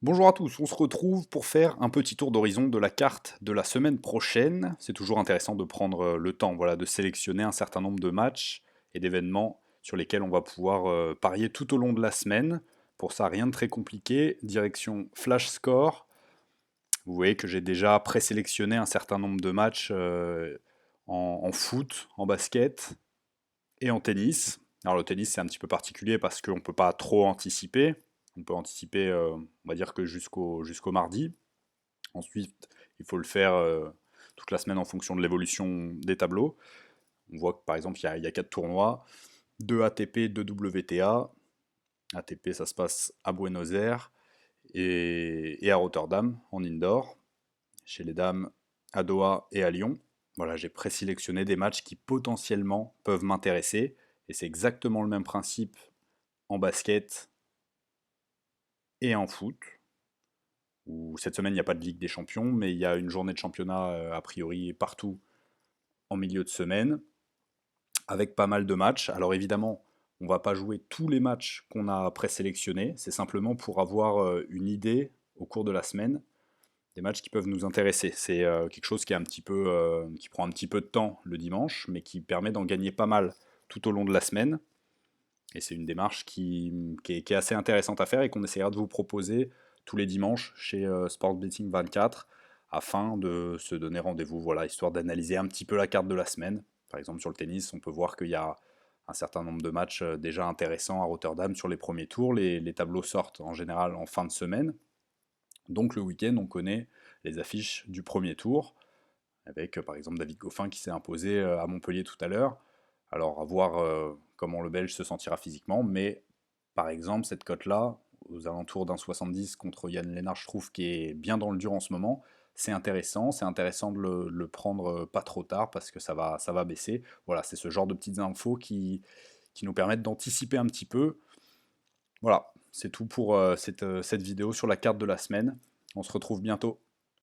Bonjour à tous, on se retrouve pour faire un petit tour d'horizon de la carte de la semaine prochaine. C'est toujours intéressant de prendre le temps, voilà, de sélectionner un certain nombre de matchs et d'événements sur lesquels on va pouvoir parier tout au long de la semaine. Pour ça, rien de très compliqué. Direction Flash Score. Vous voyez que j'ai déjà présélectionné un certain nombre de matchs en foot, en basket et en tennis. Alors le tennis c'est un petit peu particulier parce qu'on ne peut pas trop anticiper. On peut anticiper, on va dire que jusqu'au mardi. Ensuite, il faut le faire toute la semaine en fonction de l'évolution des tableaux. On voit que par exemple, il y a 4 tournois, 2 ATP, 2 WTA. ATP, ça se passe à Buenos Aires et à Rotterdam, en indoor. Chez les dames, à Doha et à Lyon. Voilà, j'ai présélectionné des matchs qui potentiellement peuvent m'intéresser. Et c'est exactement le même principe en basket et en foot. Où cette semaine, il n'y a pas de Ligue des Champions, mais il y a une journée de championnat a priori partout en milieu de semaine, avec pas mal de matchs. Alors évidemment, on va pas jouer tous les matchs qu'on a présélectionnés, c'est simplement pour avoir une idée au cours de la semaine des matchs qui peuvent nous intéresser. C'est quelque chose qui est un petit peu, qui prend un petit peu de temps le dimanche, mais qui permet d'en gagner pas mal tout au long de la semaine. Et c'est une démarche qui est assez intéressante à faire et qu'on essaiera de vous proposer tous les dimanches chez Sport Betting 24 afin de se donner rendez-vous, voilà, histoire d'analyser un petit peu la carte de la semaine. Par exemple, sur le tennis, on peut voir qu'il y a un certain nombre de matchs déjà intéressants à Rotterdam sur les premiers tours. Les tableaux sortent en général en fin de semaine. Donc le week-end, on connaît les affiches du premier tour, avec par exemple David Goffin qui s'est imposé à Montpellier tout à l'heure. Alors à voir comment le Belge se sentira physiquement, mais par exemple cette cote-là, aux alentours d'un 70 contre Yann Lennart, je trouve qui est bien dans le dur en ce moment. C'est intéressant de le prendre pas trop tard parce que ça va baisser. Voilà, c'est ce genre de petites infos qui nous permettent d'anticiper un petit peu. Voilà, c'est tout pour cette vidéo sur la carte de la semaine. On se retrouve bientôt.